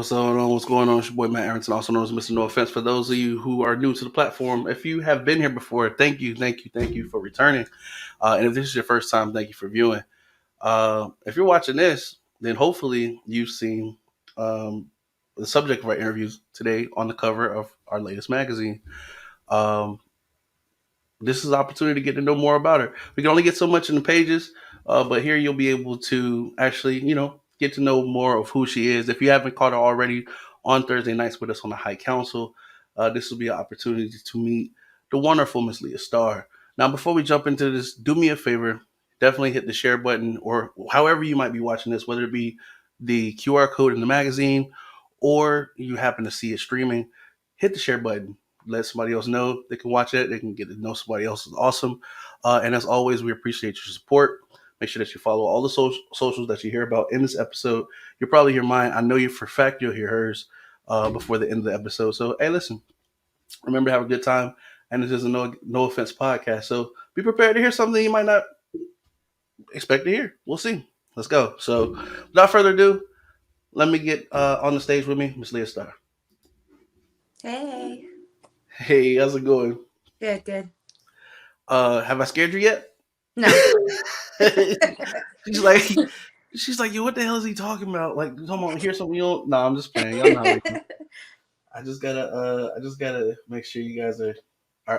What's going on? What's going on? It's your boy Matt Aronson, also known as Mr. No Offense. For those of you who are new to the platform, if you have been here before, thank you for returning. And if this is your first time, thank you for viewing. If you're watching this, then hopefully you've seen um, the subject of our interviews today on the cover of our latest magazine. Um, this is an opportunity to get to know more about her. We can only get so much in the pages, but here you'll be able to actually, get to know more of who she is. If you haven't caught her already on Thursday nights with us on the High Council, this will be an opportunity to meet the wonderful Miss Leah Star. Now, before we jump into this, do me a favor, definitely hit the share button or however you might be watching this, whether it be the QR code in the magazine or you happen to see it streaming, hit the share button. Let somebody else know they can watch it. They can get to know somebody else is awesome. And as always, we appreciate your support. Make sure that you follow all the socials that you hear about in this episode. You'll probably hear mine. I know you for a fact you'll hear hers before the end of the episode. So, hey, listen, remember to have a good time. And this is a no offense podcast. So be prepared to hear something you might not expect to hear. We'll see. Let's go. So without further ado, let me get on the stage with me, Miss Leah Star. Hey. Hey, how's it going? Good. Have I scared you yet? No. she's like, yo, what the hell is he talking about? Like, come on, hear something you don't. No, I'm just playing. Y'all know how we do. I just gotta make sure you guys are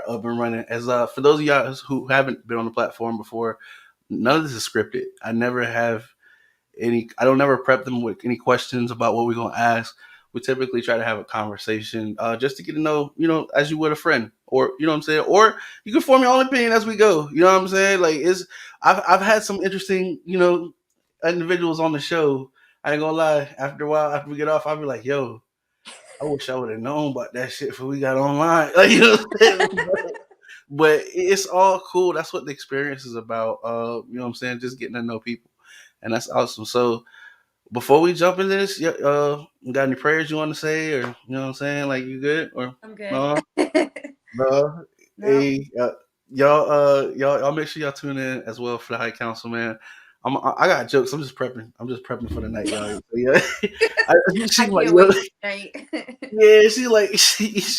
up and running. As for those of y'all who haven't been on the platform before, none of this is scripted. I don't never prep them with any questions about what we're gonna ask. We typically try to have a conversation just to get to know, as you would a friend, or you know what I'm saying, or you can form your own opinion as we go. You know what I'm saying? Like I've had some interesting, individuals on the show. I ain't gonna lie. After a while, after we get off, I'll be like, yo, I wish I would have known about that shit before we got online. Like, but it's all cool. That's what the experience is about. You know what I'm saying? Just getting to know people, and that's awesome. So before we jump into this, you got any prayers you want to say, or you know what I'm saying? Like, you good or I'm good. no? No. No. Hey, y'all make sure y'all tune in as well for the High Council, man. I got jokes. I'm just prepping for the night, y'all. So, yeah, I like, can't wait. Right. yeah, she's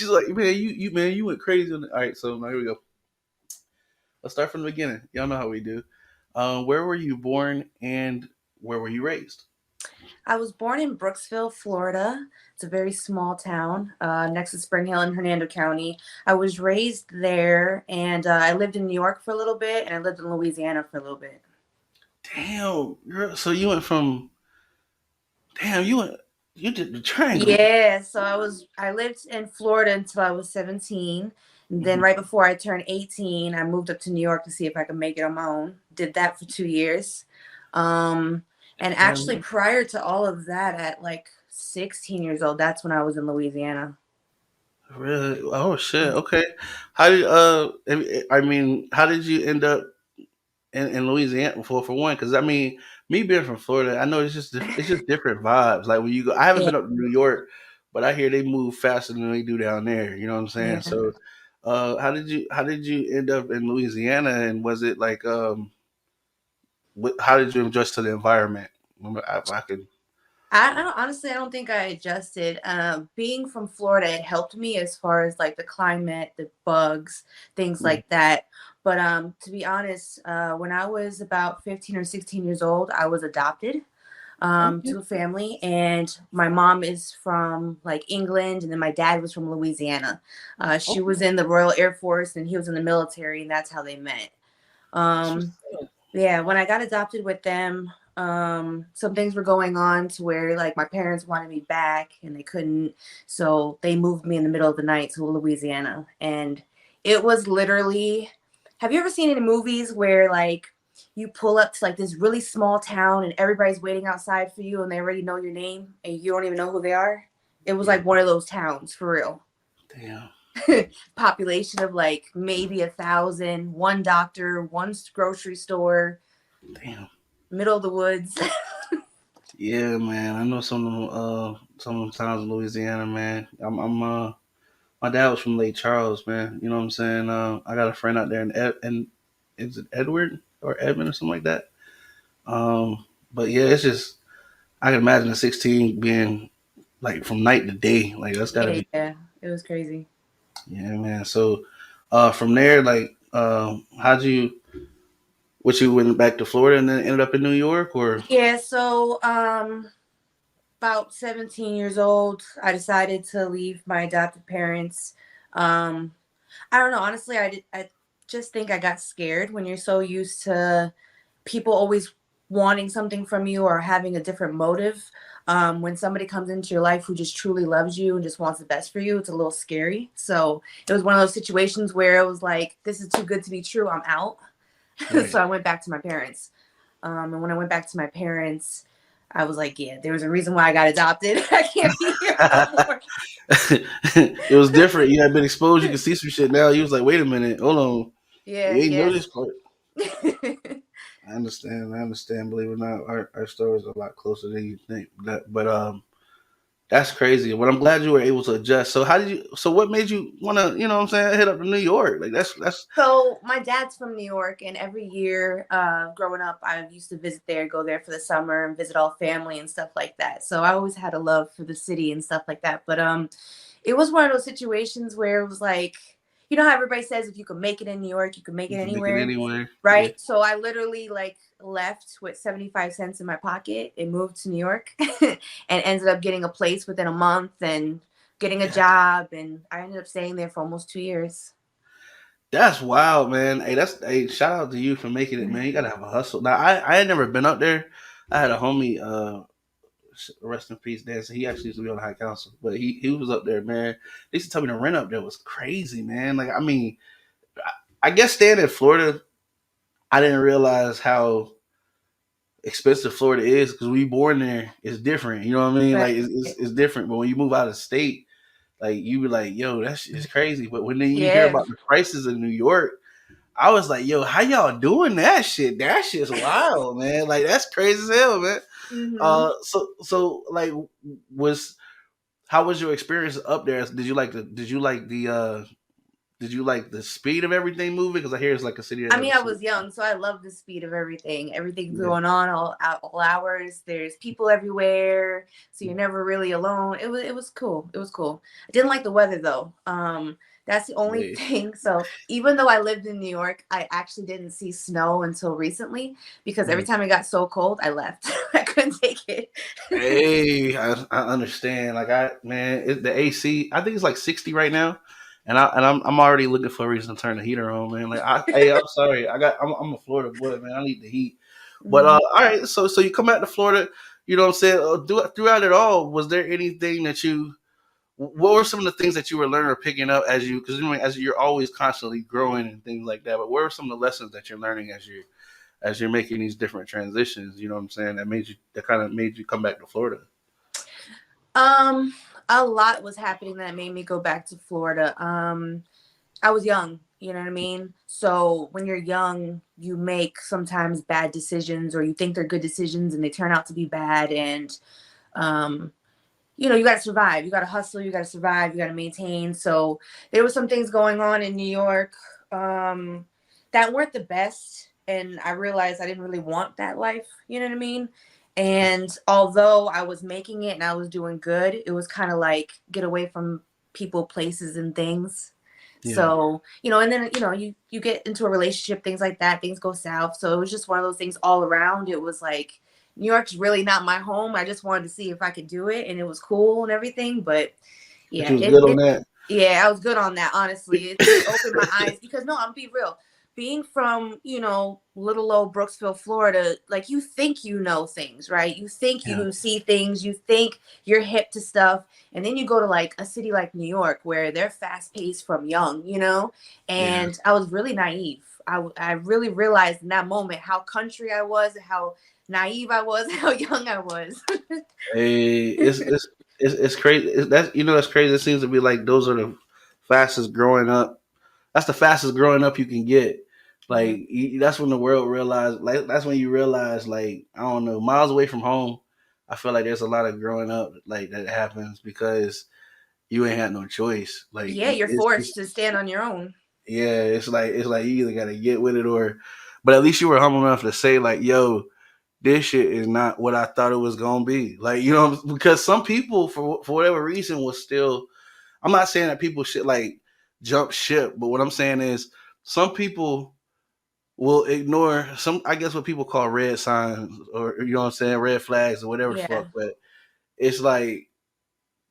like, man, you went crazy on it. All right, so now here we go. Let's start from the beginning. Y'all know how we do. Where were you born and where were you raised? I was born in Brooksville, Florida. It's a very small town next to Spring Hill in Hernando County. I was raised there, and I lived in New York for a little bit, and I lived in Louisiana for a little bit. Damn, girl. So you went from you did the triangle. Yeah, so I lived in Florida until I was 17. And then right before I turned 18, I moved up to New York to see if I could make it on my own. Did that for 2 years. And actually prior to all of that, at like 16 years old, that's when I was in Louisiana. Really? Oh shit. Okay. How did how did you end up in Louisiana for one? Because I mean, me being from Florida, I know it's just different vibes. Like when you go, I haven't Yeah. been up to New York, but I hear they move faster than they do down there. You know what I'm saying? Yeah. So, how did you end up in Louisiana? And was it like how did you adjust to the environment? If I could. I don't think I adjusted. Being from Florida, it helped me as far as like the climate, the bugs, things like that. But to be honest, when I was about 15 or 16 years old, I was adopted to a family, and my mom is from like England, and then my dad was from Louisiana. She was in the Royal Air Force, and he was in the military, and that's how they met. Yeah, when I got adopted with them, some things were going on to where like my parents wanted me back and they couldn't, so they moved me in the middle of the night to Louisiana. And it was literally, have you ever seen any movies where like you pull up to like this really small town and everybody's waiting outside for you and they already know your name and you don't even know who they are? It was like one of those towns for real. Damn. Population of like maybe 1,000, one doctor, one grocery store. Damn. Middle of the woods. Yeah, man. I know some of the towns in Louisiana, man. My dad was from Lake Charles, man. You know what I'm saying? I got a friend out there in is it Edward or Edmond or something like that. But yeah, it's just I can imagine a 16 being like from night to day. Like that's gotta Yeah, be yeah, it was crazy. yeah, man. So from there, like how'd you what you went back to Florida and then ended up in New York or Yeah, so about 17 years old, I decided to leave my adopted parents. Um, I don't know. Honestly, I just think I got scared when you're so used to people always wanting something from you or having a different motive. When somebody comes into your life who just truly loves you and just wants the best for you, it's a little scary. So it was one of those situations where it was like, this is too good to be true. I'm out. So right. I went back to my parents. And when I went back to my parents, I was like, yeah, there was a reason why I got adopted. I can't be here no more. It was different. You had been exposed. You could see some shit now. You was like, wait a minute, hold on. Yeah, You ain't know yes. this part. I understand. I understand. Believe it or not, our story is a lot closer than you think. But that's crazy. But I'm glad you were able to adjust. So how did you? So what made you want to? You know what I'm saying? Head up to New York. Like that's So my dad's from New York, and every year, growing up, I used to visit there, go there for the summer, and visit all family and stuff like that. So I always had a love for the city and stuff like that. But it was one of those situations where it was like, you know how everybody says if you can make it in New York, you can make it you can make it anywhere, anywhere. Yeah. right? So I literally like left with 75 cents in my pocket and moved to New York, and ended up getting a place within a month and getting a job, and I ended up staying there for almost 2 years. That's wild, man. Hey, that's hey, shout out to you for making it, man. You gotta have a hustle. Now, I had never been up there. I had a homie, rest in peace, Dan. So he actually used to be on the high council, but he was up there, man. They used to tell me the rent up there was crazy, man. Like, I mean, I guess staying in Florida, I didn't realize how expensive Florida is because when you born there, it's different. You know what I mean? Right. Like, it's different. But when you move out of state, like you be like, yo, that shit is crazy. But when then you hear Yeah. about the prices in New York, I was like, yo, how y'all doing that shit? That shit's wild, man. Like that's crazy as hell, man. Hmm. So like, was how was your experience up there? Did you like the speed of everything moving? Because I hear it's like a city that I mean, never I sleeps. was young, so I love the speed of everything. Everything's Yeah, going on all hours. There's people everywhere, so you're never really alone. It was cool. It was cool. I didn't like the weather though. That's the only yeah. thing. So even though I lived in New York, I actually didn't see snow until recently because every Mhm. time it got so cold, I left. I couldn't take it. Hey, I understand. Like the AC. I think it's like 60 right now, and I'm already looking for a reason to turn the heater on, man. Like hey, I'm sorry. I'm a Florida boy, man. I need the heat. But Mhm. all right. So you come back to Florida. You know what I'm saying? Throughout it all, was there anything that you? What were some of the things that you were learning or picking up as you? Because as you're always constantly growing and things like that. But what are some of the lessons that you're learning as you're making these different transitions? You know what I'm saying? That kind of made you come back to Florida. Um, a lot was happening that made me go back to Florida. I was young, you know what I mean? So when you're young, you make sometimes bad decisions or you think they're good decisions and they turn out to be bad. And, um, you got to survive. You got to hustle. You got to survive. You got to maintain. So there were some things going on in New York um, that weren't the best. And I realized I didn't really want that life. You know what I mean? And although I was making it and I was doing good, it was kind of like get away from people, places, and things. Yeah. So, and then, you get into a relationship, things like that, things go south. So it was just one of those things all around. It was like, New York's really not my home. I just wanted to see if I could do it and it was cool and everything. But But yeah, you was good on that. yeah, I was good on that, honestly. It opened my eyes because no, I'm be real. Being from, little old Brooksville, Florida, like you think you know things, right? You think Yeah. you see things, you think you're hip to stuff. And then you go to like a city like New York where they're fast paced from young. Yeah. And I was really naive. I really realized in that moment how country I was, how naive I was, how young I was. Hey, it's crazy. That's crazy. It seems to be like those are the fastest growing up. That's the fastest growing up you can get. Mhm. Like that's when the world realized. Like that's when you realize. Like I don't know, miles away from home. I feel like there's a lot of growing up like that happens because you ain't had no choice. Like Yeah, you're it's forced to stand on your own. yeah. It's like you either gotta get with it or. But at least you were humble enough to say like, "Yo, this shit is not what I thought it was gonna be. Like, you know, because some people for whatever reason was still. I'm not saying that people should like jump ship, but what I'm saying is some people will ignore some, I guess, what people call red signs, or you know what I'm saying, red flags or whatever the fuck. Yeah. But it's like,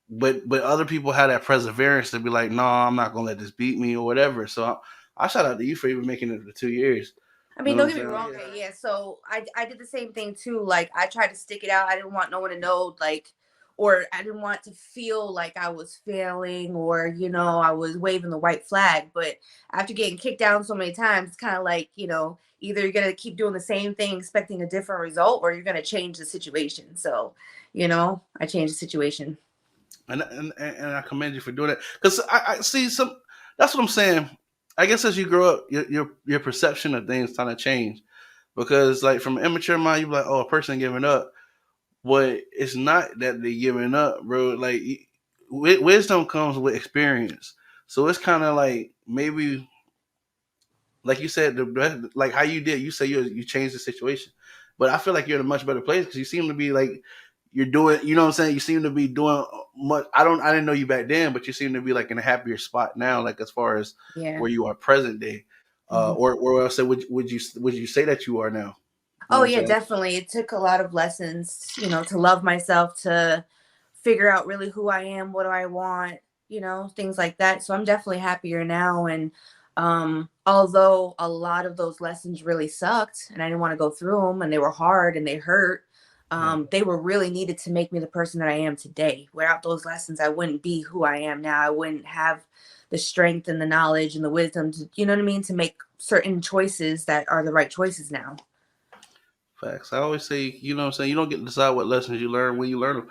but other people have that perseverance to be like, no, I'm not gonna let this beat me or whatever. So I shout out to you for even making it for 2 years. I You mean, know what don't I'm get me saying? wrong. Okay, yeah. So I did the same thing too. Like I tried to stick it out. I didn't want no one to know, like, or I didn't want to feel like I was failing or I was waving the white flag. But after getting kicked down so many times, it's kind of like either you're gonna keep doing the same thing expecting a different result, or you're gonna change the situation. So I changed the situation. And I commend you for doing that because I see some. That's what I'm saying. I guess as you grow up, your perception of things kind of change because like from an immature mind, you're like, oh, a person giving up, but it's not that they're giving up, bro. Like wisdom comes with experience, so it's kind of like maybe like you said, like how you did. You say you changed the situation, but I feel like you're in a much better place because you seem to be like you're doing. You know what I'm saying? You seem to be doing much. I didn't know you back then, but you seem to be like in a happier spot now. Like as far as Yeah. where you are present day, Mhm. or else would you say that you are now? You know Oh what I'm yeah, saying? definitely. It took a lot of lessons, to love myself, to figure out really who I am, what do I want, things like that. So I'm definitely happier now. And although a lot of those lessons really sucked and I didn't want to go through them and they were hard and they hurt, Yeah. they were really needed to make me the person that I am today. Without those lessons, I wouldn't be who I am now. I wouldn't have the strength and the knowledge and the wisdom to, you know what I mean, to make certain choices that are the right choices now. Facts. I always say, you know what I'm saying, you don't get to decide what lessons you learn when you learn them.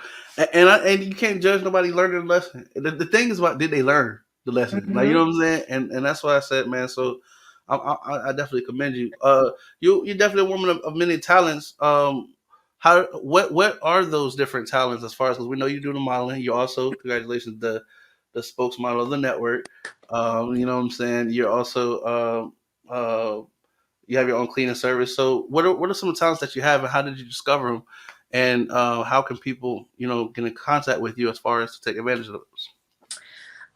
And you can't judge nobody learning the lesson. The thing is about did they learn the lesson? Like, you Hmm. know what I'm saying? And that's why I said, man, so I definitely commend you. You're definitely a woman of many talents. How what are those different talents as far as, because we know you do the modeling. You also, congratulations, the spokesmodel of the network. You know what I'm saying? You're also you have your own cleaning service. So what are some of the talents that you have, and how did you discover them? And how can people, get in contact with you as far as to take advantage of those?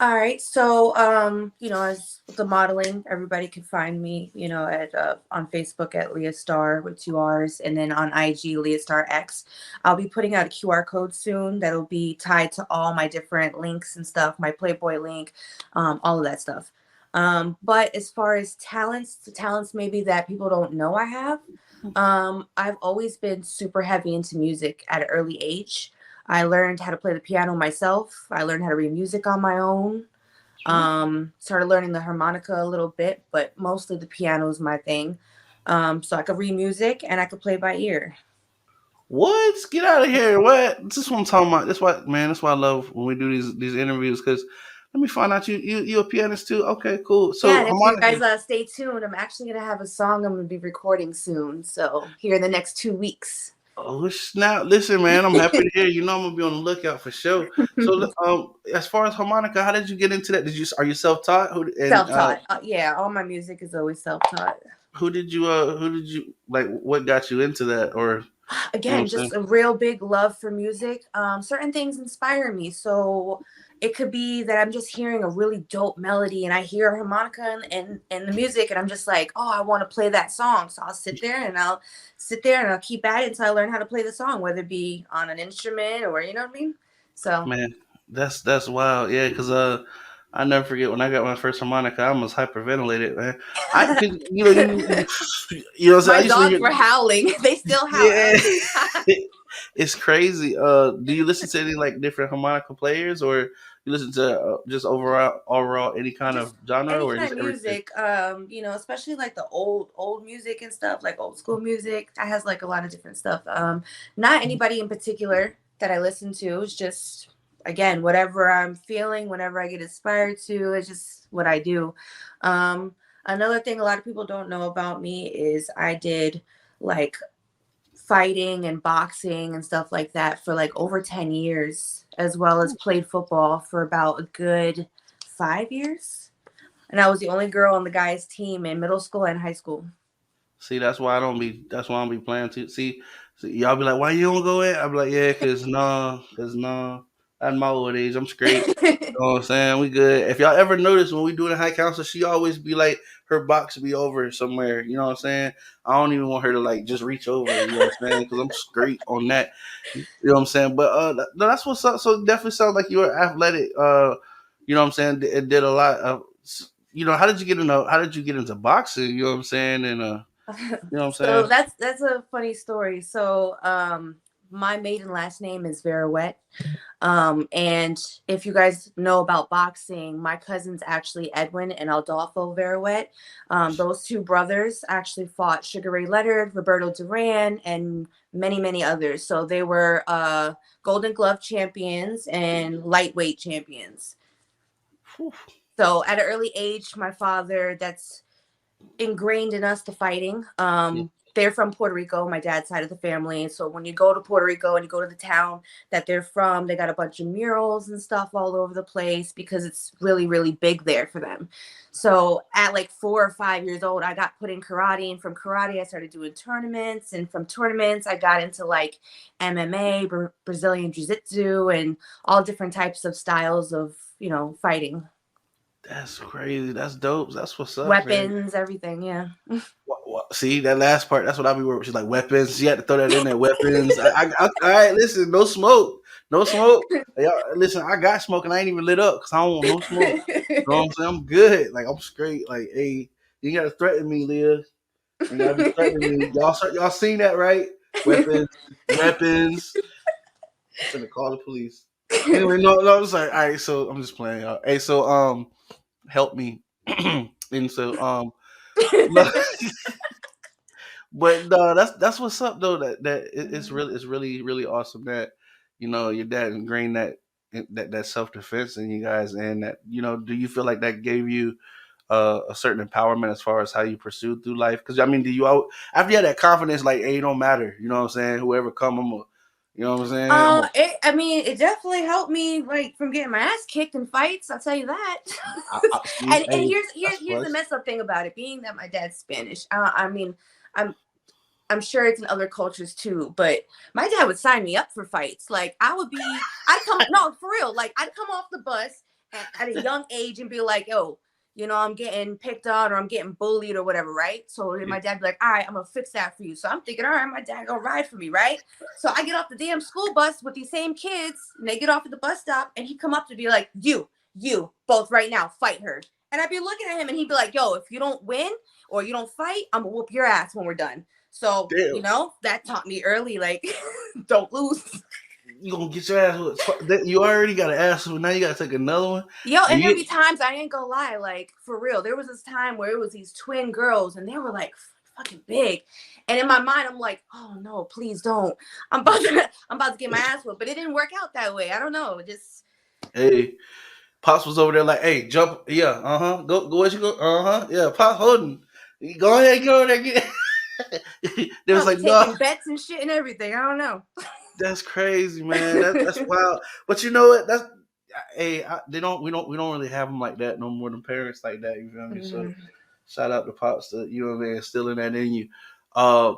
All right. So, as with the modeling, everybody can find me, at on Facebook at Leah Star with two R's, and then on IG Leah Star X. I'll be putting out a QR code soon that'll be tied to all my different links and stuff, my Playboy link, all of that stuff. But as far as talents, the talents maybe that people don't know I have, I've always been super heavy into music at an early age. I learned how to play the piano myself. I learned how to read music on my own. Sure. Started learning the harmonica a little bit, but mostly the piano is my thing. So I could read music and I could play by ear. What? Get out of here! What? This is what I'm talking about. That's why, man. That's why I love when we do these interviews. Because let me find out you a pianist too. Okay, cool. Yeah, So and if you harmonica. guys stay tuned, I'm actually gonna have a song I'm gonna be recording soon. So here in the next 2 weeks. Oh snap! Listen, man, I'm happy to hear. You know, I'm gonna be on the lookout for sure. So, as far as harmonica, how did you get into that? Are you self taught? Who and Self-taught. Yeah, all my music is always self-taught. who did you like? What got you into that? Or you know Again, what I'm saying? just a real big love for music. Certain things inspire me. So it could be that I'm just hearing a really dope melody and I hear a harmonica and the music and I'm just like, oh, I want to play that song. So I'll sit there and I'll keep at it until I learn how to play the song, whether it be on an instrument or you know what I mean? So Man, that's wild. Yeah, because I never forget when I got my first harmonica. I almost hyperventilated, man. I cause, you know what I'm saying. I my used to dogs hear. were howling. They still howl. I Yeah, don't know. it's crazy. Do you listen to any like different harmonica players, or you listen to just overall any kind of Just genre, any or kind just of everything? music, especially like the old music and stuff, like old school music. That has like a lot of different stuff. Not anybody in particular that I listen to. It's just again whatever I'm feeling, whenever I get inspired to. It's just what I do. Um, Another thing a lot of people don't know about me is I did like fighting and boxing and stuff like that for like over 10 years, as well as played football for about a good 5 years. And I was the only girl on the guys' team in middle school and high school. See, that's why I don't be. That's why I don't be playing too. See, So y'all be like, why you don't go in? I be like, yeah, cause nah, at my old age, I'm straight. You know what I'm saying? We good. If y'all ever notice when we do the high council, she always be like, her box be over somewhere. You know what I'm saying? I don't even want her to like just reach over. You know what I'm saying? Because I'm straight on that. You know what I'm saying? But no, that's what's up. So it definitely sounds like you were athletic. You know what I'm saying? It did a lot of. You know, how did you get into boxing? You know what I'm saying? And you know what I'm So saying? that's a funny story. So my maiden last name is Verouette. And if you guys know about boxing, my cousins actually Edwin and Adolfo Verouette. Those two brothers actually fought Sugar Ray Leonard, Roberto Duran, and many, many others. So they were Golden Glove champions and lightweight champions. Whew. So at an early age, my father, that's ingrained in us the fighting. Yeah. They're from Puerto Rico, my dad's side of the family. So when you go to Puerto Rico and you go to the town that they're from, they got a bunch of murals and stuff all over the place because it's really, really big there for them. So at like 4 or 5 years old, I got put in karate. And from karate, I started doing tournaments. And from tournaments, I got into like MMA, Brazilian Jiu Jitsu, and all different types of styles of, fighting. That's crazy. That's dope. That's what's up, man. Weapons, everything. Yeah. See that last part? That's what I be worried. She's like weapons. She had to throw that in there. Weapons. All right. Listen, no smoke. No smoke. Y'all, listen, I got smoke and I ain't even lit up because I don't want no smoke. You know what I'm saying? I'm good. Like I'm straight. Like, hey, you ain't gotta threaten me, Leah. You gotta be threatening me. Y'all seen that, right? Weapons. Weapons. I'm finna call the police. Anyway, no, I'm sorry. All right, so I'm just playing, y'all. Hey, so help me. And so no, but no, that's what's up though. It's really awesome that your dad ingrained that self defense in you guys, and that do you feel like that gave you a certain empowerment as far as how you pursue through life? Because I mean, do you after you had that confidence, like, hey, it don't matter, you know what I'm saying? Whoever come, you know what I'm saying? I mean, it definitely helped me like from getting my ass kicked in fights. I'll tell you that. I see. and Hey, here's that's here's here's the plus. messed up thing about it, being that my dad's Spanish. I mean, I'm I'm sure it's in other cultures too, but my dad would sign me up for fights. Like I'd come, no, for real. Like I'd come off the bus at a young age and be like, yo, I'm getting picked on or I'm getting bullied or whatever, right? So then Yeah. my dad'd be like, all right, I'm gonna fix that for you. So I'm thinking, all right, my dad gonna ride for me, right? So I get off the damn school bus with these same kids and they get off at the bus stop and he come up to be like, you, both right now, fight her. And I'd be looking at him and he'd be like, yo, if you don't win or you don't fight, I'm gonna whoop your ass when we're done. So, Damn. that taught me early, like, don't lose. You gonna get your ass whooped. You already got an ass whooped. Now you gotta take another one. Yo, And and there'd you be times I ain't gonna lie, like, for real. There was this time where it was these twin girls and they were like fucking big. And in my mind, I'm like, oh no, please don't. I'm about to get my ass whooped. But it didn't work out that way. I don't know. Just hey, Pops was over there like, hey, jump, yeah, go, where you go, yeah, Pops holding, go ahead, go over there, get. They was probably like, no, taking bets and shit and everything. I don't know. that's crazy, man. That's wild. But you know what? That's hey, we don't really have them like that no more than parents like that. You feel me? So Mhm. shout out to Pops, you know what I mean, instilling that in you.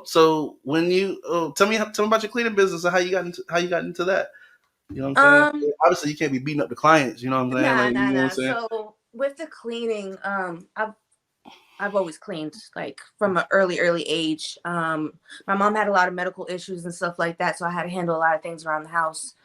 So when you tell me about your cleaning business and how you got into that. You know what I'm saying? Um, Obviously, you can't be beating up the clients. You know what I'm saying? nah, Like, nah, you know what I'm nah. saying? So with the cleaning, I've always cleaned like from an early age. My mom had a lot of medical issues and stuff like that, so I had to handle a lot of things around the house.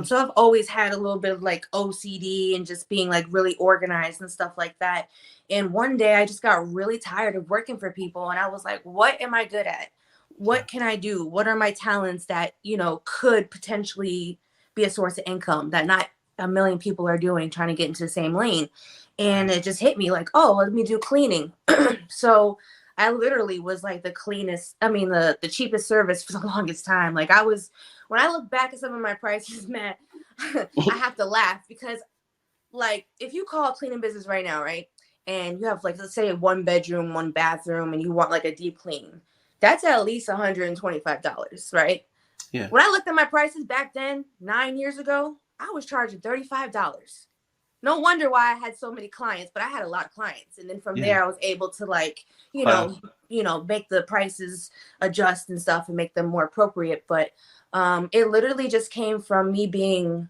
So I've always had a little bit of like OCD and just being like really organized and stuff like that. And one day I just got really tired of working for people, and I was like, "What am I good at? What can I do? What are my talents that could potentially be a source of income that not a million people are doing, trying to get into the same lane?" And it just hit me like, oh, let me do cleaning. So I literally was like the cleanest, I mean, the cheapest service for the longest time. Like when I look back at some of my prices, man, I have to laugh because like if you call a cleaning business right now, right? And you have like, let's say 1 bedroom, 1 bathroom, and you want like a deep clean, that's at least $125, right? Yeah. When I looked at my prices back then, 9 years ago, I was charging $35. no wonder why I had so many clients, but I had a lot of clients. And then from Yeah, there I was able to like, class. make the prices adjust and stuff and make them more appropriate. But it literally just came from me being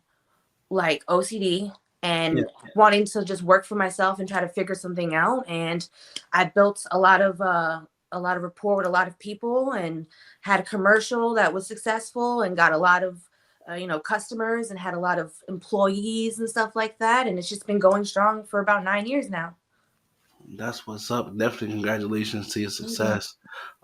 like OCD Yeah, and wanting to just work for myself and try to figure something out. And I built a lot of rapport with a lot of people and had a commercial that was successful and got a lot of customers and had a lot of employees and stuff like that. And it's just been going strong for about 9 years now. that's what's up. Definitely congratulations to your Mm-hmm. success.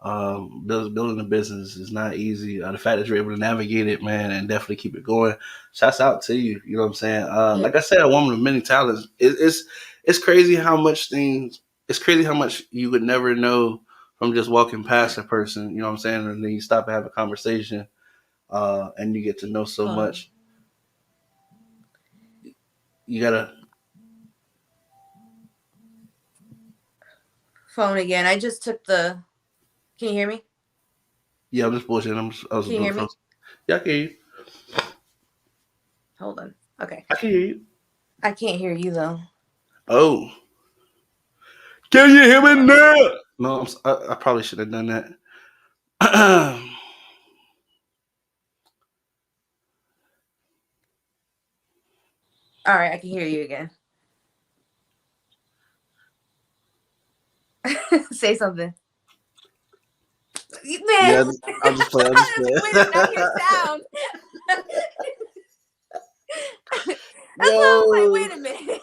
Building a business is not easy. The fact that you're able to navigate it, man, and definitely keep it going. Shouts out to you. You know what I'm saying? Yeah. Like I said, a woman of many talents. It's crazy how much things. It's crazy how much you would never know from just walking past a person. You know what I'm saying? And then you stop and have a conversation, and you get to know so Hold on. much. You gotta. Phone again. I just took the. Can you hear me? Yeah, I'm just bullshitting. I was Can you doing hear phone. me? Yeah, I can hear you. Hold on. Okay. I can hear you. I can't hear you though. Oh, can you hear me now? No, I probably should have done that. All right, I can hear you again. Say something. Man, Yeah, I'll just play. I'll just I was like, wait a minute, I hear play. sound. That's why I was like, Yo, wait a minute.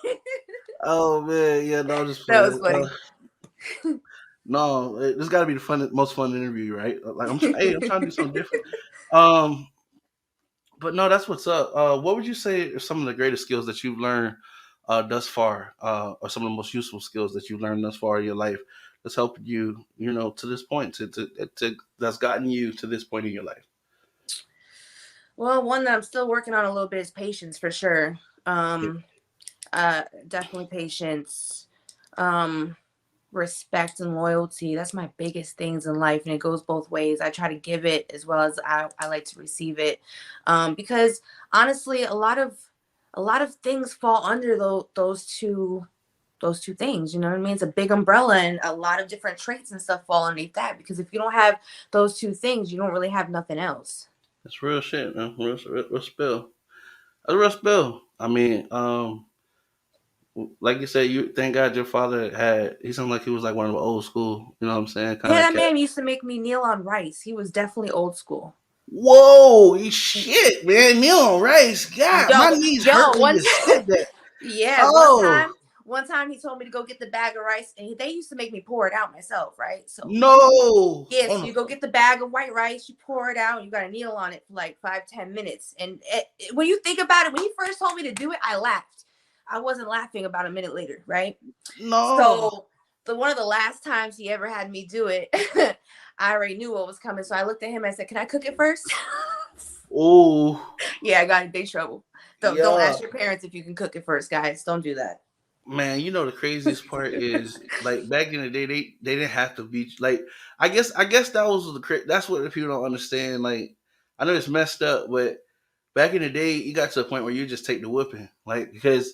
oh man, yeah, no, I'm just That was playing. funny. No, this got to be the most fun interview, right? Like hey, I'm trying to do something different. Um, but no, that's what's up. What would you say are some of the greatest skills that you've learned thus far, or some of the most useful skills that you've learned thus far in your life that's helped you, to this point, to that's gotten you to this point in your life? Well, one that I'm still working on a little bit is patience for sure. Yeah, Definitely patience. Um, Respect and loyalty. That's my biggest things in life, and it goes both ways. I try to give it as well as I like to receive it, because honestly, a lot of things fall under those two things. You know what I mean? It's a big umbrella, and a lot of different traits and stuff fall underneath that. Because if you don't have those two things, you don't really have nothing else. that's real shit, man. Real spill. That's a real spill. I mean, like you said, you thank God your father had. He sounded like he was like one of the old school. You know what I'm saying? Kind Yeah, of that cat. man used to make me kneel on rice. He was definitely old school. Whoa, shit, man. Meal on rice. God, my Yo, knees hurt yo, when one you time, said that. yeah, Oh one time he told me to go get the bag of rice, and they used to make me pour it out myself, right? So no. yes, On you go get the bag of white rice, you pour it out, you got to kneel on it for like 5, 10 minutes. And when you think about it, when he first told me to do it, I laughed. I wasn't laughing about a minute later, right? no. So the one of the last times he ever had me do it, I already knew what was coming. So I looked at him and I said, "Can I cook it first?" Oh Yeah, I got in big trouble. Don't yeah, ask your parents if you can cook it first, guys. Don't do that. man. You know the craziest part is like back in the day they didn't have to be like. I guess that was that's what people don't understand. Like I know it's messed up, but back in the day, you got to a point where you just take the whipping, like because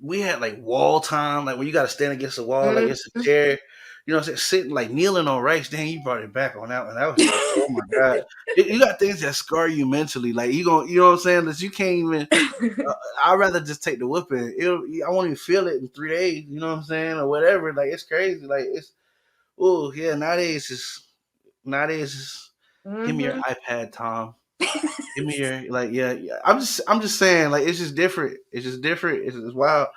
we had like wall time, like when you got to stand against the wall, like Mhm. it's a chair. You know what I'm saying? Sitting like kneeling on rice. Dang, you brought it back on that one. That was like, oh my god. You got things that scar you mentally. Like you know what I'm saying? That you can't even. I'd rather just take the whipping. I won't even feel it in 3 days. You know what I'm saying, or whatever. Like it's crazy. Like it's oh yeah. Nowadays is give me your Mhm. iPad, Tom. Give me your like yeah. I'm just saying like it's just different. It's just different. It's wild.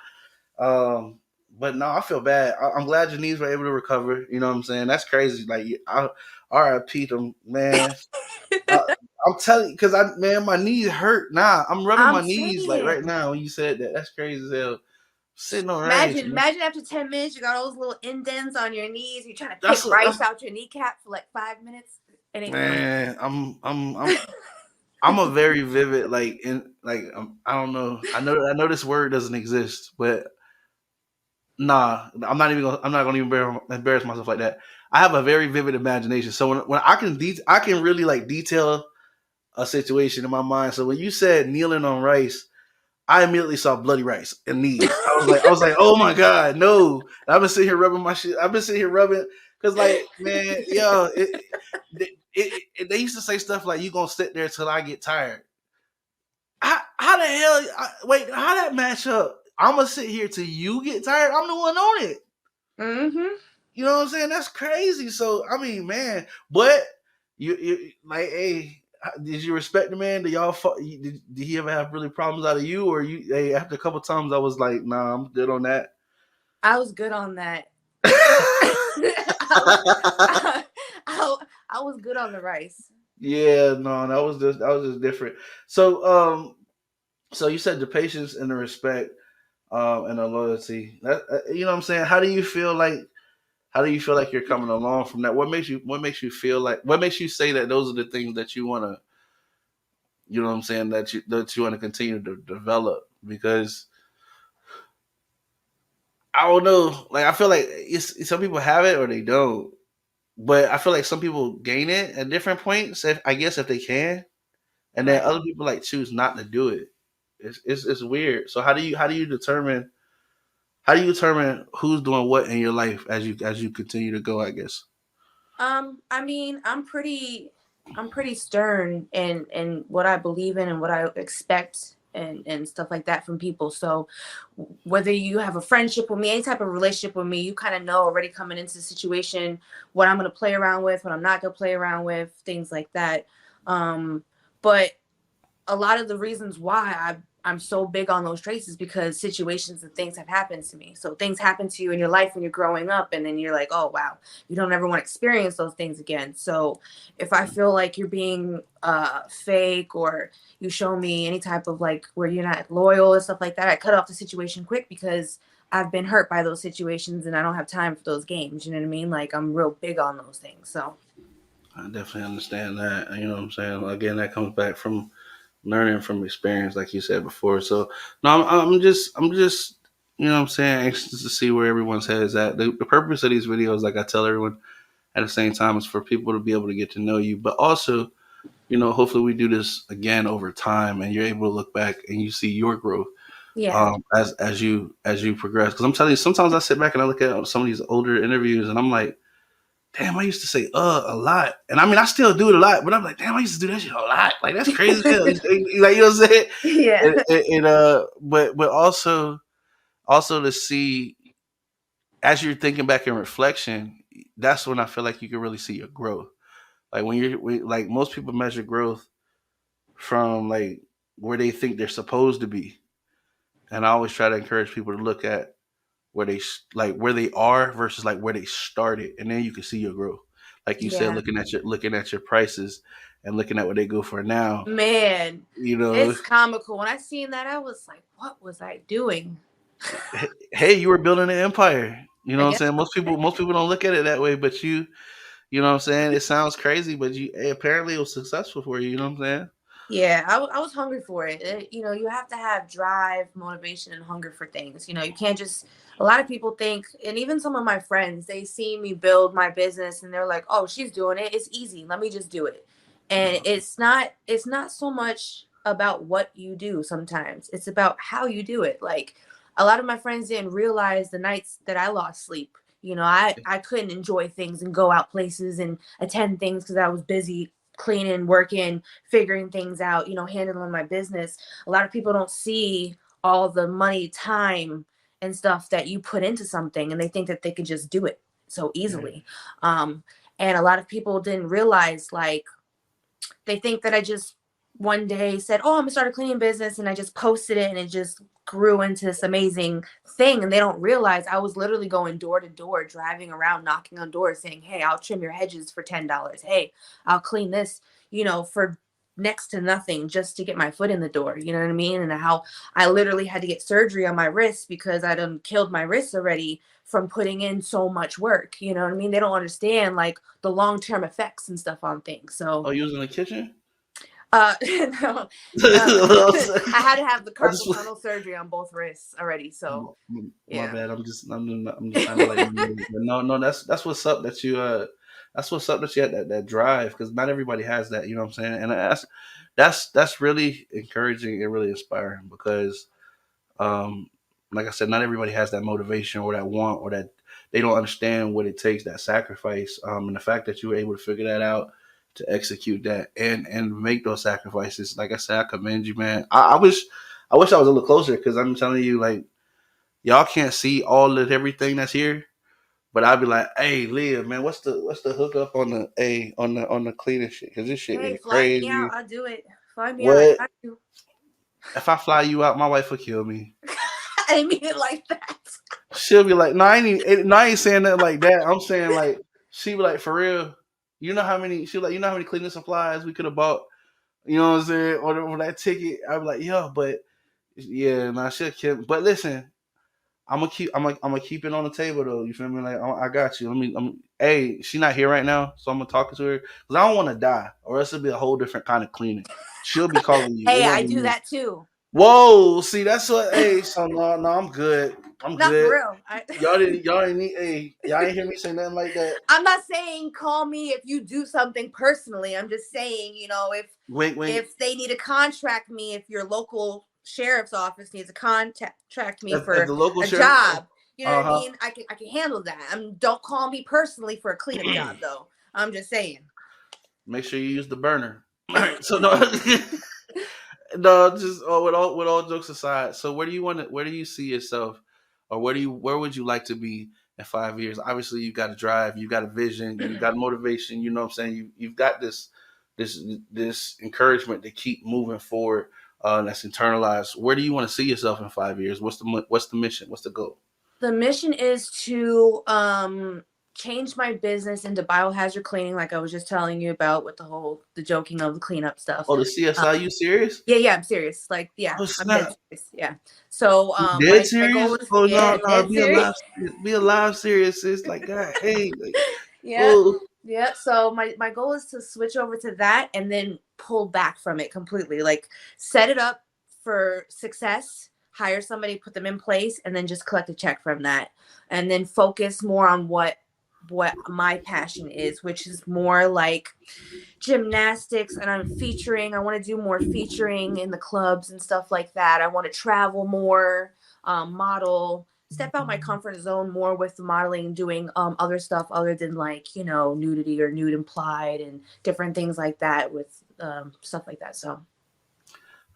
Um, but no, I feel bad. I'm glad your knees were able to recover. You know what I'm saying? That's crazy. Like R.I.P. them, man. Uh, I'm telling you, because man, my knees hurt. Nah, I'm rubbing I'm my knees like right saying. now when you said that. That's crazy as hell. Sitting on rice, man. Imagine after 10 minutes, you got all those little indents on your knees. You're trying to pick That's rice out your kneecap for like 5 minutes. It ain't fun. man. I'm a very vivid like in like I don't know. I know this word doesn't exist, but nah, I'm not gonna even embarrass myself like that. I have a very vivid imagination, so when I can really like detail a situation in my mind. So when you said kneeling on rice, I immediately saw bloody rice and knees. I was like, oh my god, no! And I've been sitting here rubbing my shit. I've been sitting here rubbing because, like, man, yo, they used to say stuff like, "You gonna sit there till I get tired." How the hell? Wait, how that match up? I'm gonna sit here till you get tired. I'm the one on it. Mm-hmm. You know what I'm saying? That's crazy. So I mean, man, but you like, hey, did you respect the man? Did y'all? Did he ever have really problems out of you, or you? Hey, after a couple times, I was like, nah, I'm good on that. I was good on that. I, was, I, I was good on the rice. Yeah, no, that was just different. So so you said the patience and the respect, and the loyalty. That you know what I'm saying. How do you feel like? How do you feel like you're coming along from that? What makes you feel like? What makes you say that those are the things that you want to? You know what I'm saying, that you want to continue to develop, because I don't know. Like, I feel like some people have it or they don't, but I feel like some people gain it at different points. I guess if they can, and then Right. other people like choose not to do it. It's weird. So how do you determine who's doing what in your life as you continue to go? I guess. I mean, I'm pretty stern in what I believe in and what I expect and stuff like that from people. So whether you have a friendship with me, any type of relationship with me, you kind of know already coming into the situation what I'm gonna play around with, what I'm not gonna play around with, things like that. But a lot of the reasons why I'm so big on those traits is because situations and things have happened to me. So things happen to you in your life when you're growing up, and then you're like, oh wow, you don't ever want to experience those things again. So if I feel like you're being fake, or you show me any type of like where you're not loyal and stuff like that, I cut off the situation quick because I've been hurt by those situations and I don't have time for those games. You know what I mean? Like I'm real big on those things. So I definitely understand that. You know what I'm saying? Again, that comes back from learning from experience, like you said before. So no, I'm just, you know what I'm saying, anxious to see where everyone's head is at. The purpose of these videos, like I tell everyone at the same time, is for people to be able to get to know you, but also, you know, hopefully we do this again over time, and you're able to look back and you see your growth, yeah, as you progress. Because I'm telling you, sometimes I sit back and I look at some of these older interviews, and I'm like, damn, I used to say a lot. And I mean, I still do it a lot, but I'm like, damn, I used to do that shit a lot. Like, that's crazy. Like, you know what I'm saying? yeah, But also to see, as you're thinking back in reflection, that's when I feel like you can really see your growth. Like like most people measure growth from like where they think they're supposed to be, and I always try to encourage people to look at where like where they are versus like where they started, and then you can see your growth. Like you said, yeah. looking at your prices and looking at what they go for now. Man, You know, it's comical. When I seen that, I was like, what was I doing? hey, you were building an empire. You know I what I'm guess. saying? Most people don't look at it that way, but you know what I'm saying? It sounds crazy, but apparently it was successful for you. You know what I'm saying? Yeah, I was hungry for it. You know, you have to have drive, motivation, and hunger for things. You know, you can't just. A lot of people think, and even some of my friends, they see me build my business, and they're like, "Oh, she's doing it. It's easy. Let me just do it." And No. it's not. It's not so much about what you do. Sometimes it's about how you do it. Like a lot of my friends didn't realize the nights that I lost sleep. You know, I couldn't enjoy things and go out places and attend things because I was busy cleaning, working, figuring things out, you know, handling my business. A lot of people don't see all the money, time, and stuff that you put into something, and they think that they can just do it so Yeah. easily. Um, and a lot of people didn't realize, like, they think that I just one day said, "Oh, I'm gonna start a cleaning business," and I just posted it, and it just grew into this amazing thing. And they don't realize I was literally going door to door, driving around, knocking on doors, saying, "Hey, I'll trim your hedges for $10. Hey, I'll clean this," you know, for next to nothing just to get my foot in the door. You know what I mean? And how I literally had to get surgery on my wrist because I done killed my wrist already from putting in so much work. You know what I mean? They don't understand like the long term effects and stuff on things. So Oh, you was in the kitchen? no, I I had to have the just carpal tunnel surgery on both wrists already. So my yeah, bad. I'm just trying to like no, no, that's what's up that you that's what's up that you had that drive, because not everybody has that. You know what I'm saying? And that's really encouraging and really inspiring, because Um, like I said, not everybody has that motivation or that want or that they don't understand what it takes, that sacrifice. And the fact that you were able to figure that out, to execute that and make those sacrifices. Like I said, I commend you, man. I wish I was a little closer because I'm telling you, like, y'all can't see all of everything that's here. But I'd be like, hey, Leah, man, what's the hookup on the on the cleaning shit? Because this shit Hey, is fly me out. crazy. I'll do it. Fly me out. I What got you. if I fly you out? My wife will kill me. I didn't mean it like that. She'll be like, no, I ain't saying nothing like that. I'm saying like she be like, for real. You know how many cleaning supplies we could have bought. You know what I'm saying? Or that ticket. I'd be like, yo, but yeah, nah, she'll kill me. But listen, I'm gonna keep it on the table though. You feel me? Like I got you. Hey, she not here right now, so I'm gonna talk to her because I don't want to die, or else it'll be a whole different kind of cleaning. She'll be calling you. It Hey, won't I be do me. that too. Whoa, see that's what. Hey, so no, I'm good. I'm Not for good. real. Y'all didn't need. Hey, y'all ain't hear me say nothing like that. I'm not saying call me if you do something personally. I'm just saying, Wink, wink. if they need to contract me, if your local sheriff's office needs to contract me If for the local a sheriff, job, you know what uh I huh. mean? I can handle that. Don't call me personally for a cleanup job though. I'm just saying. Make sure you use the burner. All right, so no. No, just with all jokes aside. So where do you see yourself, or where would you like to be in 5 years? Obviously, you got a drive, you got a vision, you got motivation. You know what I'm saying? You've got this this encouragement to keep moving forward. That's internalized. Where do you want to see yourself in 5 years? What's the mission? What's the goal? The mission is to change my business into biohazard cleaning, like I was just telling you about with the joking of the cleanup stuff. Oh, the CSI? You serious? Yeah, yeah, I'm serious. Like, yeah, Oh I'm dead snap! serious. Yeah. So, You dead my serious? goal is, Oh no, yeah, no, dead serious. be alive serious. It's like God, hey, like, Yeah, oh. yeah. So my goal is to switch over to that and then pull back from it completely. Like, set it up for success, hire somebody, put them in place, and then just collect a check from that, and then focus more on what my passion is, which is more like gymnastics. And I want to do more featuring in the clubs and stuff like that. I want to travel more, model, step out my comfort zone more with the modeling, doing other stuff other than, like, nudity or nude implied and different things like that with stuff like that. So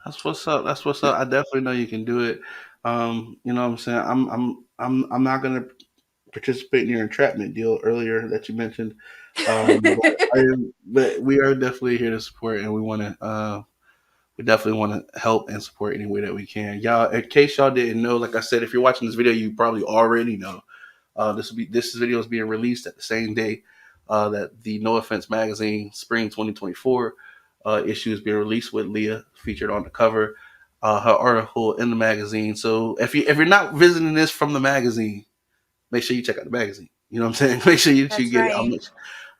That's what's up. That's what's up. I definitely know you can do it. You know what I'm saying? I'm not gonna participate in your entrapment deal earlier that you mentioned. But we are definitely here to support, and we definitely want to help and support any way that we can. Y'all, in case y'all didn't know, like I said, if you're watching this video, you probably already know. This video is being released at the same day that the No Offense Magazine Spring 2024 issue is being released with Leah featured on the cover. Her article in the magazine. So if you're not visiting this from the magazine, make sure you check out the magazine. You know what I'm saying? Make sure you that's get it. right.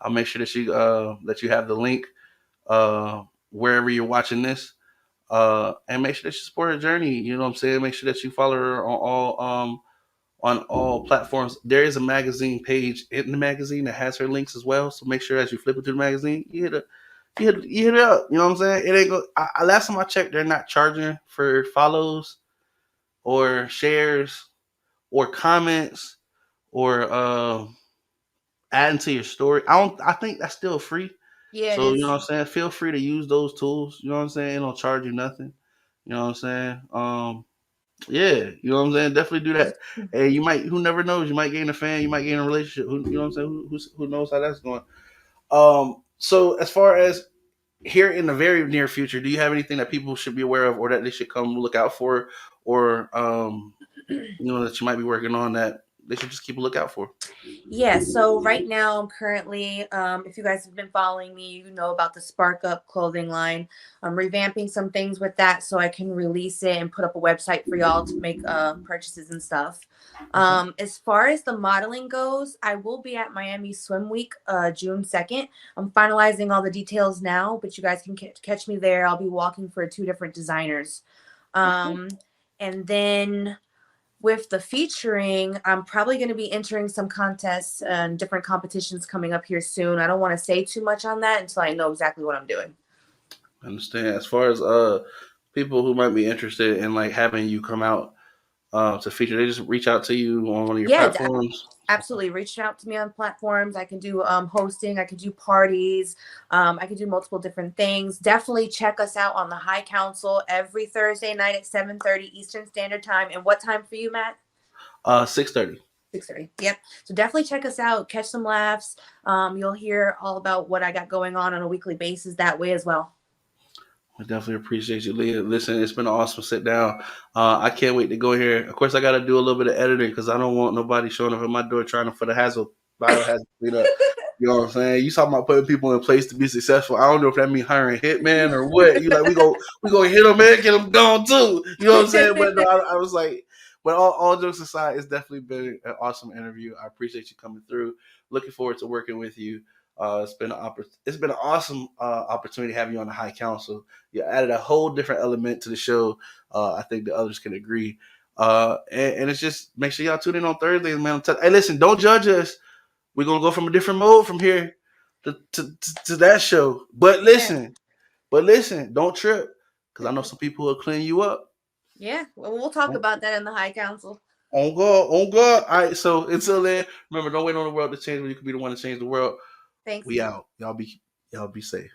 I'll make sure that you have the link wherever you're watching this. And make sure that you support her journey. You know what I'm saying? Make sure that you follow her on all platforms. There is a magazine page in the magazine that has her links as well. So make sure as you flip it to the magazine, you hit it up. You know what I'm saying? It ain't go. Last time I checked, they're not charging for follows or shares or comments or adding to your story. I think that's still free. Yeah, it So you know is. what I'm saying. Feel free to use those tools. You know what I'm saying. It don't charge you nothing. You know what I'm saying. Yeah, you know what I'm saying. Definitely do that. Hey, you might. Who never knows? You might gain a fan. You might gain a relationship. You know what I'm saying. Who knows how that's going. So as far as here in the very near future, do you have anything that people should be aware of, or that they should come look out for, or that you might be working on that they should just keep a lookout for? Yeah, so right now I'm currently, if you guys have been following me, you know about the Spark Up clothing line. I'm revamping some things with that so I can release it and put up a website for y'all to make purchases and stuff. Okay. As far as the modeling goes, I will be at Miami Swim Week, June 2nd. I'm finalizing all the details now, but you guys can catch me there. I'll be walking for two different designers. Okay. Um, and then with the featuring, I'm probably going to be entering some contests and different competitions coming up here soon. I don't want to say too much on that until I know exactly what I'm doing. I understand. As far as people who might be interested in like having you come out, to feature? They just reach out to you on one of your Yeah, platforms. absolutely. Reach out to me on platforms. I can do hosting. I can do parties. I can do multiple different things. Definitely check us out on the High Council every Thursday night at 7:30 Eastern Standard Time. And what time for you, Matt? 6:30. 6:30. Yep. So definitely check us out. Catch some laughs. You'll hear all about what I got going on a weekly basis that way as well. I definitely appreciate you, Leah. Listen, it's been an awesome sit down. I can't wait to go here. Of course, I got to do a little bit of editing because I don't want nobody showing up at my door trying to for the biohazard cleanup. You know what I'm saying? You talking about putting people in place to be successful. I don't know if that means hiring hitman or what. You like we go hit them and get them gone too. You know what I'm saying? But no, I was like, but all jokes aside, it's definitely been an awesome interview. I appreciate you coming through. Looking forward to working with you. It's been an awesome opportunity having you on the High Council. You added a whole different element to the show. I think the others can agree. And it's just make sure y'all tune in on Thursdays, man. Hey, listen, don't judge us. We're gonna go from a different mode from here to that show. Yeah. But listen, don't trip because I know some people will clean you up. Yeah. Well, we'll talk On, about that in the High Council. on God, on God. All right. So until then, remember, don't wait on the world to change when you can be the one to change the world. Thanks. We out. Y'all be safe.